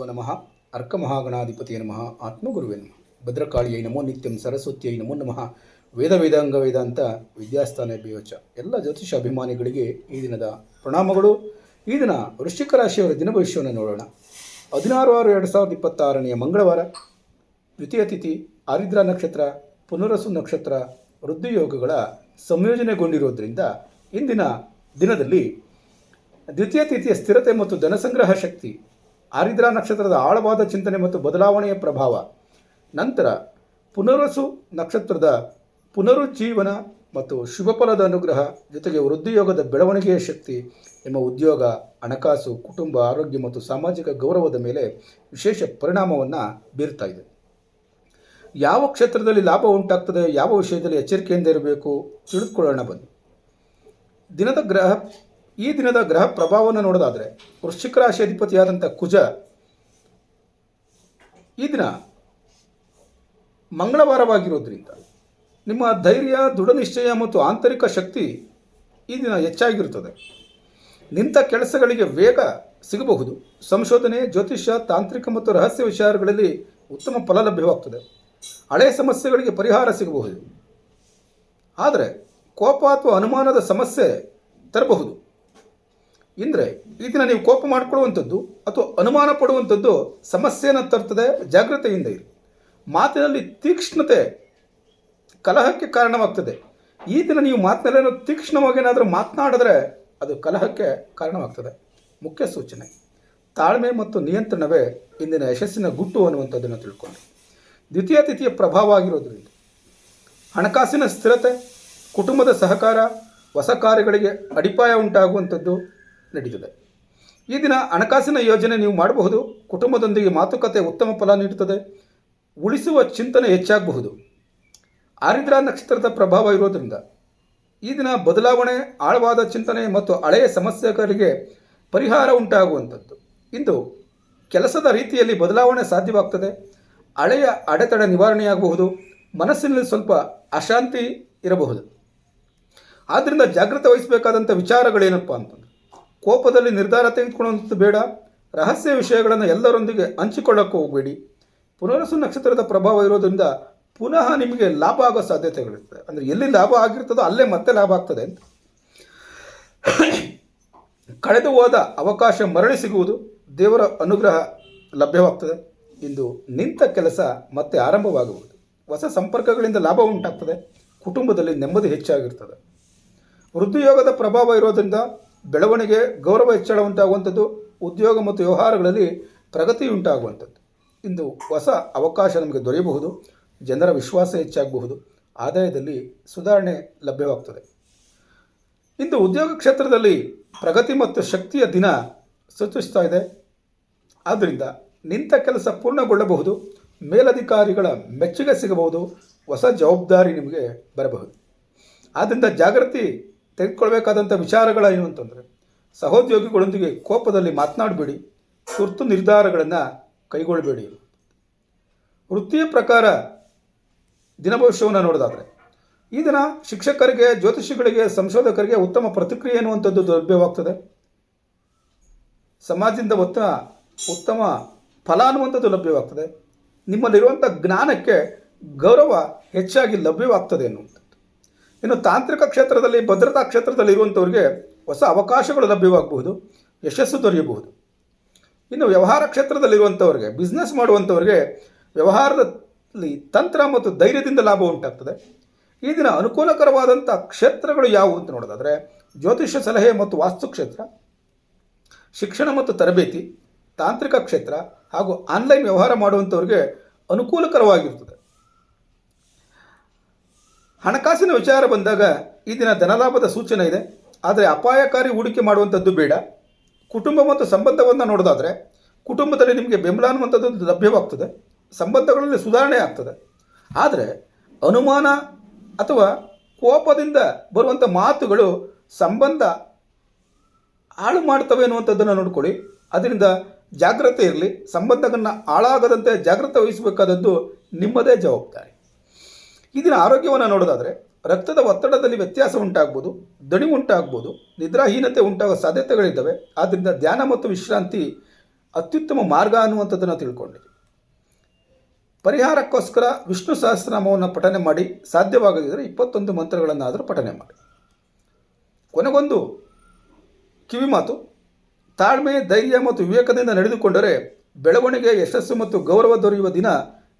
ನಮಃ ಅರ್ಕಮಹಾಗಣಾಧಿಪತಿಯ ನಮಃ ಆತ್ಮಗುರುವೇ ನಮಃ ಭದ್ರಕಾಳಿಯೈ ನಮೋ ನಿತ್ಯಂ ಸರಸ್ವತಿಯೈ ನಮೋ ನಮಃ ವೇದ ವೇದಾಂಗ ವೇದಾಂತ ವಿದ್ಯಾಸ್ಥಾನ ಬೇವಚ ಎಲ್ಲ ಜ್ಯೋತಿಷ ಅಭಿಮಾನಿಗಳಿಗೆ ಈ ದಿನದ ಪ್ರಣಾಮಗಳು. ಈ ದಿನ ವೃಶ್ಚಿಕ ರಾಶಿಯವರ ದಿನ ಭವಿಷ್ಯವನ್ನು ನೋಡೋಣ. 16/6/2026 ಮಂಗಳವಾರ, ದ್ವಿತೀಯ ತಿಥಿ, ಆರಿದ್ರ ನಕ್ಷತ್ರ, ಪುನರಸು ನಕ್ಷತ್ರ, ವೃದ್ಧಿಯೋಗಗಳ ಸಂಯೋಜನೆಗೊಂಡಿರೋದ್ರಿಂದ ಇಂದಿನ ದಿನದಲ್ಲಿ ದ್ವಿತೀಯ ತಿಥಿಯ ಸ್ಥಿರತೆ ಮತ್ತು ಧನಸಂಗ್ರಹ ಶಕ್ತಿ, ಆರಿದ್ರ ನಕ್ಷತ್ರದ ಆಳವಾದ ಚಿಂತನೆ ಮತ್ತು ಬದಲಾವಣೆಯ ಪ್ರಭಾವ, ನಂತರ ಪುನರಸು ನಕ್ಷತ್ರದ ಪುನರುಜ್ಜೀವನ ಮತ್ತು ಶುಭಫಲದ ಅನುಗ್ರಹ, ಜೊತೆಗೆ ವೃದ್ಧಿಯೋಗದ ಬೆಳವಣಿಗೆಯ ಶಕ್ತಿ ನಿಮ್ಮ ಉದ್ಯೋಗ, ಹಣಕಾಸು, ಕುಟುಂಬ, ಆರೋಗ್ಯ ಮತ್ತು ಸಾಮಾಜಿಕ ಗೌರವದ ಮೇಲೆ ವಿಶೇಷ ಪರಿಣಾಮವನ್ನು ಬೀರ್ತಾ ಇದೆ. ಯಾವ ಕ್ಷೇತ್ರದಲ್ಲಿ ಲಾಭ ಉಂಟಾಗ್ತದೆ, ಯಾವ ವಿಷಯದಲ್ಲಿ ಎಚ್ಚರಿಕೆಯಿಂದ ಇರಬೇಕು ತಿಳಿದುಕೊಳ್ಳೋಣ ಬನ್ನಿ. ಈ ದಿನದ ಗ್ರಹ ಪ್ರಭಾವವನ್ನು ನೋಡೋದಾದರೆ, ವೃಶ್ಚಿಕ ರಾಶಿ ಅಧಿಪತಿಯಾದಂಥ ಕುಜ ಈ ದಿನ ಮಂಗಳವಾರವಾಗಿರೋದ್ರಿಂದ ನಿಮ್ಮ ಧೈರ್ಯ, ದೃಢ ನಿಶ್ಚಯ ಮತ್ತು ಆಂತರಿಕ ಶಕ್ತಿ ಈ ದಿನ ಹೆಚ್ಚಾಗಿರುತ್ತದೆ. ನಿಂತ ಕೆಲಸಗಳಿಗೆ ವೇಗ ಸಿಗಬಹುದು. ಸಂಶೋಧನೆ, ಜ್ಯೋತಿಷ್ಯ, ತಾಂತ್ರಿಕ ಮತ್ತು ರಹಸ್ಯ ವಿಚಾರಗಳಲ್ಲಿ ಉತ್ತಮ ಫಲ ಲಭ್ಯವಾಗ್ತದೆ. ಹಳೆಯ ಸಮಸ್ಯೆಗಳಿಗೆ ಪರಿಹಾರ ಸಿಗಬಹುದು. ಆದರೆ ಕೋಪ ಅಥವಾ ಅನುಮಾನದ ಸಮಸ್ಯೆ ತರಬಹುದು. ಅಂದರೆ ಈ ದಿನ ನೀವು ಕೋಪ ಮಾಡಿಕೊಳ್ಳುವಂಥದ್ದು ಅಥವಾ ಅನುಮಾನ ಪಡುವಂಥದ್ದು ಸಮಸ್ಯೆಯನ್ನು ತರ್ತದೆ. ಜಾಗ್ರತೆಯಿಂದ ಇರಿ. ಮಾತಿನಲ್ಲಿ ತೀಕ್ಷ್ಣತೆ ಕಲಹಕ್ಕೆ ಕಾರಣವಾಗ್ತದೆ. ಈ ದಿನ ನೀವು ಮಾತಿನಲ್ಲೇನೋ ತೀಕ್ಷ್ಣವಾಗಿ ಏನಾದರೂ ಮಾತನಾಡಿದ್ರೆ ಅದು ಕಲಹಕ್ಕೆ ಕಾರಣವಾಗ್ತದೆ. ಮುಖ್ಯ ಸೂಚನೆ: ತಾಳ್ಮೆ ಮತ್ತು ನಿಯಂತ್ರಣವೇ ಇಂದಿನ ಯಶಸ್ಸಿನ ಗುಟ್ಟು ಅನ್ನುವಂಥದ್ದನ್ನು ತಿಳ್ಕೊಂಡು. ದ್ವಿತೀಯ ತಿಥಿಯ ಪ್ರಭಾವ ಆಗಿರೋದ್ರಿಂದ ಹಣಕಾಸಿನ ಸ್ಥಿರತೆ, ಕುಟುಂಬದ ಸಹಕಾರ, ಹೊಸ ಕಾರ್ಯಗಳಿಗೆ ಅಡಿಪಾಯ ಉಂಟಾಗುವಂಥದ್ದು ನಡೀತದೆ. ಈ ದಿನ ಹಣಕಾಸಿನ ಯೋಜನೆ ನೀವು ಮಾಡಬಹುದು. ಕುಟುಂಬದೊಂದಿಗೆ ಮಾತುಕತೆ ಉತ್ತಮ ಫಲ ನೀಡುತ್ತದೆ. ಉಳಿಸುವ ಚಿಂತನೆ ಹೆಚ್ಚಾಗಬಹುದು. ಆರಿದ್ರ ನಕ್ಷತ್ರದ ಪ್ರಭಾವ ಇರೋದರಿಂದ ಈ ದಿನ ಬದಲಾವಣೆ, ಆಳವಾದ ಚಿಂತನೆ ಮತ್ತು ಹಳೆಯ ಸಮಸ್ಯೆಗಳಿಗೆ ಪರಿಹಾರ ಉಂಟಾಗುವಂಥದ್ದು. ಇಂದು ಕೆಲಸದ ರೀತಿಯಲ್ಲಿ ಬದಲಾವಣೆ ಸಾಧ್ಯವಾಗ್ತದೆ. ಹಳೆಯ ಅಡೆತಡೆ ನಿವಾರಣೆಯಾಗಬಹುದು. ಮನಸ್ಸಿನಲ್ಲಿ ಸ್ವಲ್ಪ ಅಶಾಂತಿ ಇರಬಹುದು. ಆದ್ದರಿಂದ ಜಾಗೃತೆ ವಹಿಸಬೇಕಾದಂಥ ವಿಚಾರಗಳೇನಪ್ಪ ಅಂತಂದರೆ, ಕೋಪದಲ್ಲಿ ನಿರ್ಧಾರ ತೆಗೆದುಕೊಳ್ಳುವಂಥದ್ದು ಬೇಡ. ರಹಸ್ಯ ವಿಷಯಗಳನ್ನು ಎಲ್ಲರೊಂದಿಗೆ ಹಂಚಿಕೊಳ್ಳೋಕ್ಕೆ ಹೋಗಬೇಡಿ. ಪುನರಸು ನಕ್ಷತ್ರದ ಪ್ರಭಾವ ಇರೋದ್ರಿಂದ ಪುನಃ ನಿಮಗೆ ಲಾಭ ಆಗೋ ಸಾಧ್ಯತೆಗಳಿರ್ತದೆ. ಅಂದರೆ ಎಲ್ಲಿ ಲಾಭ ಆಗಿರ್ತದೋ ಅಲ್ಲೇ ಮತ್ತೆ ಲಾಭ ಆಗ್ತದೆ ಅಂತ. ಕಳೆದು ಹೋದ ಅವಕಾಶ ಮರಳಿ ಸಿಗುವುದು. ದೇವರ ಅನುಗ್ರಹ ಲಭ್ಯವಾಗ್ತದೆ. ಇಂದು ನಿಂತ ಕೆಲಸ ಮತ್ತೆ ಆರಂಭವಾಗುವುದು. ಹೊಸ ಸಂಪರ್ಕಗಳಿಂದ ಲಾಭ ಉಂಟಾಗ್ತದೆ. ಕುಟುಂಬದಲ್ಲಿ ನೆಮ್ಮದಿ ಹೆಚ್ಚಾಗಿರ್ತದೆ. ವೃದ್ಧಿಯೋಗದ ಪ್ರಭಾವ ಇರೋದ್ರಿಂದ ಬೆಳವಣಿಗೆ, ಗೌರವ ಹೆಚ್ಚಳ ಉಂಟಾಗುವಂಥದ್ದು. ಉದ್ಯೋಗ ಮತ್ತು ವ್ಯವಹಾರಗಳಲ್ಲಿ ಪ್ರಗತಿ ಉಂಟಾಗುವಂಥದ್ದು. ಇಂದು ಹೊಸ ಅವಕಾಶ ನಮಗೆ ದೊರೆಯಬಹುದು. ಜನರ ವಿಶ್ವಾಸ ಹೆಚ್ಚಾಗಬಹುದು. ಆದಾಯದಲ್ಲಿ ಸುಧಾರಣೆ ಲಭ್ಯವಾಗ್ತದೆ. ಇಂದು ಉದ್ಯೋಗ ಕ್ಷೇತ್ರದಲ್ಲಿ ಪ್ರಗತಿ ಮತ್ತು ಶಕ್ತಿಯ ದಿನ ಸೂಚಿಸ್ತಾ ಇದೆ. ಆದ್ದರಿಂದ ನಿಂತ ಕೆಲಸ ಪೂರ್ಣಗೊಳ್ಳಬಹುದು. ಮೇಲಧಿಕಾರಿಗಳ ಮೆಚ್ಚುಗೆ ಸಿಗಬಹುದು. ಹೊಸ ಜವಾಬ್ದಾರಿ ನಿಮಗೆ ಬರಬಹುದು. ಆದ್ದರಿಂದ ಜಾಗೃತಿ ತೆಗೆದುಕೊಳ್ಬೇಕಾದಂಥ ವಿಚಾರಗಳೇನು ಅಂತಂದರೆ, ಸಹೋದ್ಯೋಗಿಗಳೊಂದಿಗೆ ಕೋಪದಲ್ಲಿ ಮಾತನಾಡಬೇಡಿ. ತುರ್ತು ನಿರ್ಧಾರಗಳನ್ನು ಕೈಗೊಳ್ಳಬೇಡಿ. ವೃತ್ತಿಯ ಪ್ರಕಾರ ದಿನ ಭವಿಷ್ಯವನ್ನು ನೋಡೋದಾದರೆ, ಈ ದಿನ ಶಿಕ್ಷಕರಿಗೆ, ಜ್ಯೋತಿಷಿಗಳಿಗೆ, ಸಂಶೋಧಕರಿಗೆ ಉತ್ತಮ ಪ್ರತಿಕ್ರಿಯೆ ಎನ್ನುವಂಥದ್ದು ಲಭ್ಯವಾಗ್ತದೆ. ಸಮಾಜದಿಂದ ಉತ್ತಮ ಫಲ ಅನ್ನುವಂಥದ್ದು ಲಭ್ಯವಾಗ್ತದೆ. ನಿಮ್ಮಲ್ಲಿರುವಂಥ ಜ್ಞಾನಕ್ಕೆ ಗೌರವ ಹೆಚ್ಚಾಗಿ ಲಭ್ಯವಾಗ್ತದೆ ಎನ್ನುವಂಥದ್ದು. ಇನ್ನು ತಾಂತ್ರಿಕ ಕ್ಷೇತ್ರದಲ್ಲಿ, ಭದ್ರತಾ ಕ್ಷೇತ್ರದಲ್ಲಿ ಇರುವಂಥವ್ರಿಗೆ ಹೊಸ ಅವಕಾಶಗಳು ಲಭ್ಯವಾಗಬಹುದು. ಯಶಸ್ಸು ದೊರೆಯಬಹುದು. ಇನ್ನು ವ್ಯವಹಾರ ಕ್ಷೇತ್ರದಲ್ಲಿರುವಂಥವ್ರಿಗೆ, ಬಿಸ್ನೆಸ್ ಮಾಡುವಂಥವ್ರಿಗೆ ವ್ಯವಹಾರದಲ್ಲಿ ತಂತ್ರ ಮತ್ತು ಧೈರ್ಯದಿಂದ ಲಾಭ ಉಂಟಾಗ್ತದೆ. ಈ ದಿನ ಅನುಕೂಲಕರವಾದಂಥ ಕ್ಷೇತ್ರಗಳು ಯಾವುವು ಅಂತ ನೋಡೋದಾದರೆ, ಜ್ಯೋತಿಷ್ಯ ಸಲಹೆ ಮತ್ತು ವಾಸ್ತು ಕ್ಷೇತ್ರ, ಶಿಕ್ಷಣ ಮತ್ತು ತರಬೇತಿ, ತಾಂತ್ರಿಕ ಕ್ಷೇತ್ರ ಹಾಗೂ ಆನ್ಲೈನ್ ವ್ಯವಹಾರ ಮಾಡುವಂಥವ್ರಿಗೆ ಅನುಕೂಲಕರವಾಗಿರ್ತದೆ. ಹಣಕಾಸಿನ ವಿಚಾರ ಬಂದಾಗ ಈ ದಿನ ಧನಲಾಭದ ಸೂಚನೆ ಇದೆ. ಆದರೆ ಅಪಾಯಕಾರಿ ಹೂಡಿಕೆ ಮಾಡುವಂಥದ್ದು ಬೇಡ. ಕುಟುಂಬ ಮತ್ತು ಸಂಬಂಧವನ್ನು ನೋಡೋದಾದರೆ, ಕುಟುಂಬದಲ್ಲಿ ನಿಮಗೆ ಬೆಂಬಲ ಅನ್ನುವಂಥದ್ದು ಲಭ್ಯವಾಗ್ತದೆ. ಸಂಬಂಧಗಳಲ್ಲಿ ಸುಧಾರಣೆ ಆಗ್ತದೆ. ಆದರೆ ಅನುಮಾನ ಅಥವಾ ಕೋಪದಿಂದ ಬರುವಂಥ ಮಾತುಗಳು ಸಂಬಂಧ ಹಾಳು ಮಾಡ್ತವೆ ಅನ್ನುವಂಥದ್ದನ್ನು ನೋಡ್ಕೊಳ್ಳಿ. ಅದರಿಂದ ಜಾಗ್ರತೆ ಇರಲಿ. ಸಂಬಂಧಗಳನ್ನು ಹಾಳಾಗದಂತೆ ಜಾಗ್ರತೆ ವಹಿಸಬೇಕಾದದ್ದು ನಿಮ್ಮದೇ ಜವಾಬ್ದಾರಿ. ಈ ದಿನ ಆರೋಗ್ಯವನ್ನು ನೋಡೋದಾದರೆ, ರಕ್ತದ ಒತ್ತಡದಲ್ಲಿ ವ್ಯತ್ಯಾಸ ಉಂಟಾಗ್ಬೋದು, ದಣಿ ಉಂಟಾಗ್ಬೋದು, ನಿದ್ರಾಹೀನತೆ ಉಂಟಾಗೋ ಸಾಧ್ಯತೆಗಳಿದ್ದಾವೆ. ಆದ್ದರಿಂದ ಧ್ಯಾನ ಮತ್ತು ವಿಶ್ರಾಂತಿ ಅತ್ಯುತ್ತಮ ಮಾರ್ಗ ಅನ್ನುವಂಥದ್ದನ್ನು ತಿಳ್ಕೊಂಡಿರಿ. ಪರಿಹಾರಕ್ಕೋಸ್ಕರ ವಿಷ್ಣು ಸಹಸ್ರನಾಮವನ್ನು ಪಠನೆ ಮಾಡಿ, ಸಾಧ್ಯವಾಗದಿದ್ದರೆ 21 ಮಂತ್ರಗಳನ್ನಾದರೂ ಪಠನೆ ಮಾಡಿ. ಕೊನೆಗೊಂದು ಕಿವಿಮಾತು: ತಾಳ್ಮೆ, ಧೈರ್ಯ ಮತ್ತು ವಿವೇಕದಿಂದ ನಡೆದುಕೊಂಡರೆ ಬೆಳವಣಿಗೆ, ಯಶಸ್ಸು ಮತ್ತು ಗೌರವ ದೊರೆಯುವ ದಿನ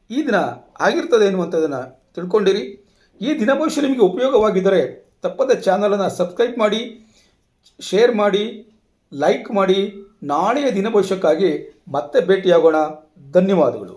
ಈ ದಿನ ಆಗಿರ್ತದೆ ಎನ್ನುವಂಥದ್ದನ್ನು ತಿಳ್ಕೊಂಡಿರಿ. ಈ ದಿನ ಭವಿಷ್ಯ ನಿಮಗೆ ಉಪಯೋಗವಾಗಿದ್ದರೆ ತಪ್ಪದ ಚಾನಲನ್ನು ಸಬ್ಸ್ಕ್ರೈಬ್ ಮಾಡಿ, ಶೇರ್ ಮಾಡಿ, ಲೈಕ್ ಮಾಡಿ. ನಾಳೆಯ ದಿನ ಭವಿಷ್ಯಕ್ಕಾಗಿ ಮತ್ತೆ ಭೇಟಿಯಾಗೋಣ. ಧನ್ಯವಾದಗಳು.